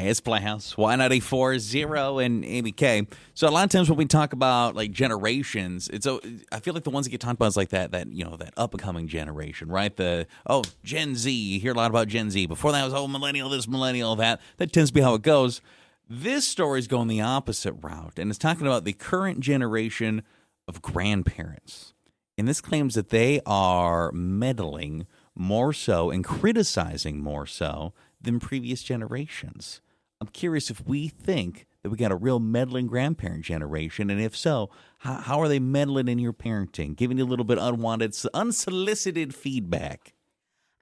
It's Playhouse, Y94.0 and ABK. So a lot of times when we talk about like generations, I feel like the ones that get talked about is like that up and coming generation, right? Gen Z. You hear a lot about Gen Z. Before that was millennial, this millennial, that. That tends to be how it goes. This story is going the opposite route, and it's talking about the current generation of grandparents. And this claims that they are meddling more so and criticizing more so than previous generations. I'm curious if we think that we got a real meddling grandparent generation, and if so, how are they meddling in your parenting, giving you a little bit unwanted, unsolicited feedback?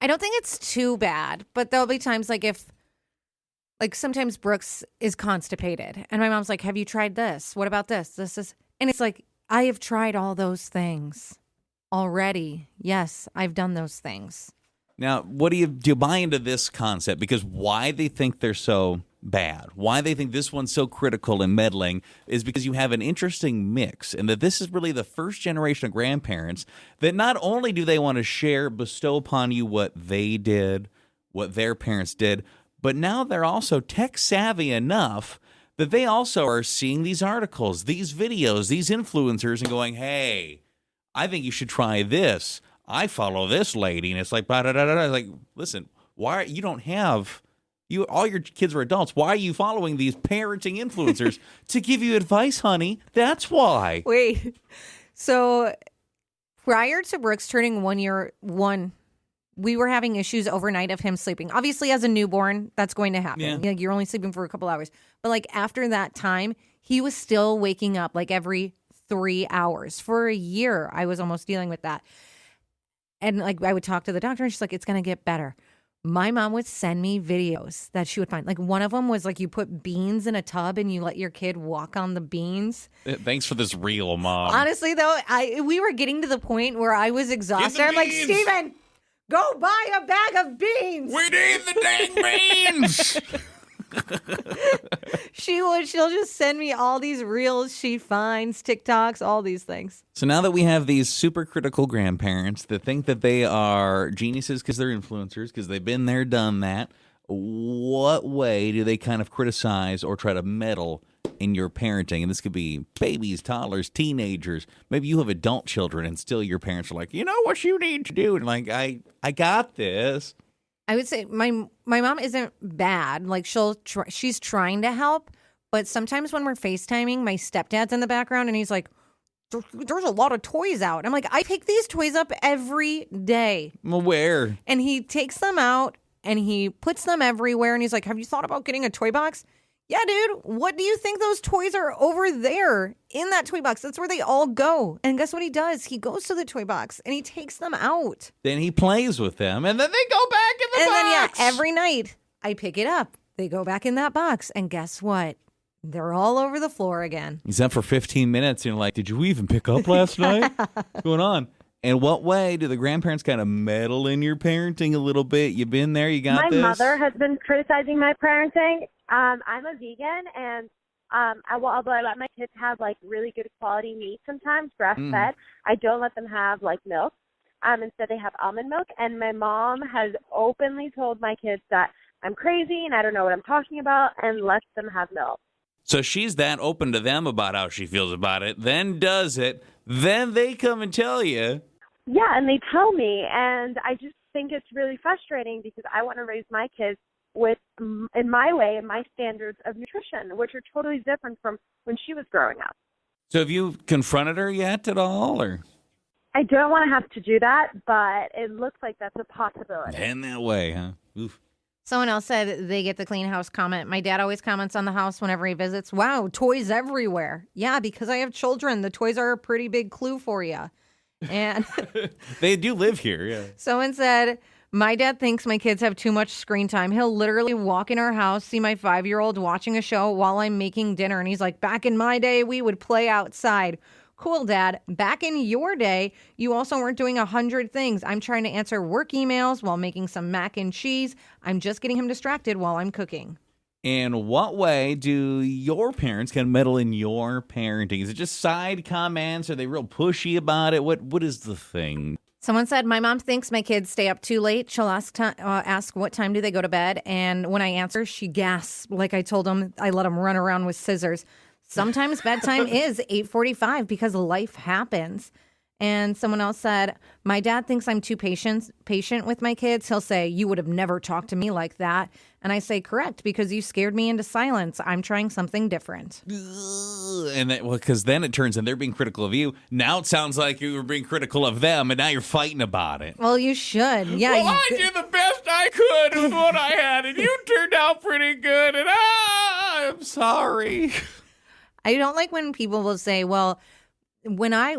I don't think it's too bad, but there'll be times sometimes Brooks is constipated, and my mom's like, have you tried this? What about this? And it's like, I have tried all those things already. Yes, I've done those things. Now, do you buy into this concept? Because why they think they're so bad, why they think this one's so critical and meddling, is because you have an interesting mix, and that this is really the first generation of grandparents that not only do they want to bestow upon you what they did, what their parents did, but now they're also tech savvy enough that they also are seeing these articles, these videos, these influencers, and going, hey, I think you should try this. I follow this lady, and it's like, blah, blah, blah, blah. Like, listen, all your kids are adults. Why are you following these parenting influencers to give you advice, honey? That's why. Wait, so prior to Brooks turning 1 year, we were having issues overnight of him sleeping. Obviously, as a newborn, that's going to happen. Yeah. You're only sleeping for a couple hours. But like after that time, he was still waking up like every 3 hours. For a year, I was almost dealing with that. And like I would talk to the doctor, and she's like, it's going to get better. My mom would send me videos that she would find. Like one of them was like you put beans in a tub and you let your kid walk on the beans. Thanks for this reel, Mom. Honestly, though, we were getting to the point where I was exhausted. I'm like, Steven, go buy a bag of beans. We need the dang beans. She'll just send me all these reels she finds, TikToks, all these things. So now that we have these super critical grandparents that think that they are geniuses because they're influencers, because they've been there, done that, what way do they kind of criticize or try to meddle in your parenting? And this could be babies, toddlers, teenagers. Maybe you have adult children and still your parents are like, you know what you need to do? And like, I got this. I would say my mom isn't bad. Like she's trying to help, but sometimes when we're FaceTiming, my stepdad's in the background and he's like, there's a lot of toys out. I'm like, I pick these toys up every day. Well, where? And he takes them out and he puts them everywhere and he's like, have you thought about getting a toy box? Yeah, dude, what do you think those toys are over there in that toy box? That's where they all go. And guess what he does? He goes to the toy box and he takes them out. Then he plays with them and then they go back in the box. And then, every night I pick it up. They go back in that box. And guess what? They're all over the floor again. He's up for 15 minutes. And you're like, did you even pick up last night? What's going on? And what way do the grandparents kind of meddle in your parenting a little bit? You been there? You got this? My mother has been criticizing my parenting. I'm a vegan, and although I let my kids have like really good quality meat sometimes, grass-fed, I don't let them have like milk. Instead, they have almond milk. And my mom has openly told my kids that I'm crazy and I don't know what I'm talking about, and lets them have milk. So she's that open to them about how she feels about it, then does it, then they come and tell you. Yeah, and they tell me, and I just think it's really frustrating because I want to raise my kids in my way and my standards of nutrition, which are totally different from when she was growing up. So have you confronted her yet at all, or? I don't want to have to do that, but it looks like that's a possibility. And that way, huh? Oof. Someone else said they get the clean house comment. My dad always comments on the house whenever he visits. Wow, toys everywhere. Yeah, because I have children. The toys are a pretty big clue for you. And they do live here, yeah. Someone said, my dad thinks my kids have too much screen time. He'll literally walk in our house, see my 5-year-old watching a show while I'm making dinner. And he's like, back in my day, we would play outside. Cool, Dad. Back in your day, you also weren't doing 100 things. I'm trying to answer work emails while making some mac and cheese. I'm just getting him distracted while I'm cooking. In what way do your parents kind of meddle in your parenting? Is it just side comments? Are they real pushy about it? What is the thing? Someone said, my mom thinks my kids stay up too late. She'll ask what time do they go to bed. And when I answer, she gasps like I told them I let them run around with scissors. Sometimes bedtime is 8:45 because life happens. And someone else said, my dad thinks I'm too patient with my kids. He'll say, you would have never talked to me like that. And I say, correct, because you scared me into silence. I'm trying something different. And because then it turns in they're being critical of you. Now it sounds like you were being critical of them, and now you're fighting about it. Well, you should. Yeah. Well, I did the best I could with what I had, and you turned out pretty good, and I'm sorry. I don't like when people will say, well, when I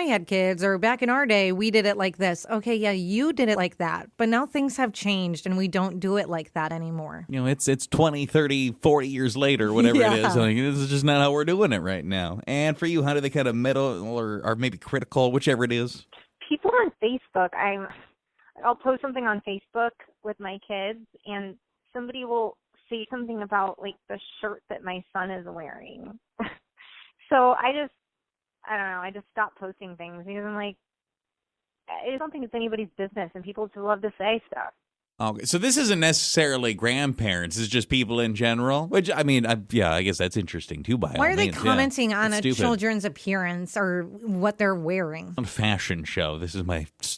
had kids or back in our day, we did it like this. Okay, yeah, you did it like that. But now things have changed and we don't do it like that anymore. You know, it's 20, 30, 40 years later, whatever it is. Like, this is just not how we're doing it right now. And for you, how do they kind of meddle or maybe critical, whichever it is? People on Facebook, I'll post something on Facebook with my kids, and somebody will say something about, like, the shirt that my son is wearing. So I don't know, I just stopped posting things because I'm like, I don't think it's anybody's business, and people just love to say stuff. Okay, so this isn't necessarily grandparents. It's just people in general, which, I mean, I guess that's interesting, too, by all means. Why are they commenting on a stupid. Children's appearance or what they're wearing? On a fashion show.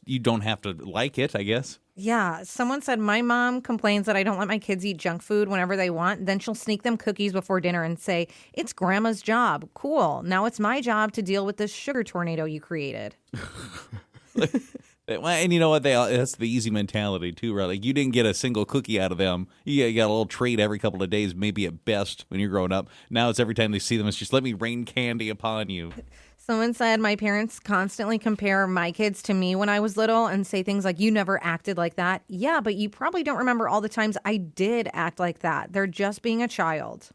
You don't have to like it, I guess. Yeah, someone said, my mom complains that I don't let my kids eat junk food whenever they want. Then she'll sneak them cookies before dinner and say, it's grandma's job. Cool. Now it's my job to deal with this sugar tornado you created. And you know what? That's the easy mentality, too, right? Like, you didn't get a single cookie out of them. You got a little treat every couple of days, maybe at best, when you're growing up. Now it's every time they see them, it's just, let me rain candy upon you. Someone said, my parents constantly compare my kids to me when I was little and say things like, you never acted like that. Yeah, but you probably don't remember all the times I did act like that. They're just being a child.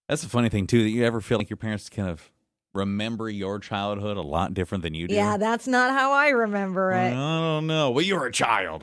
That's the funny thing, too, that you ever feel like your parents kind of remember your childhood a lot different than you do. Yeah, that's not how I remember it. I don't know. Well, you were a child.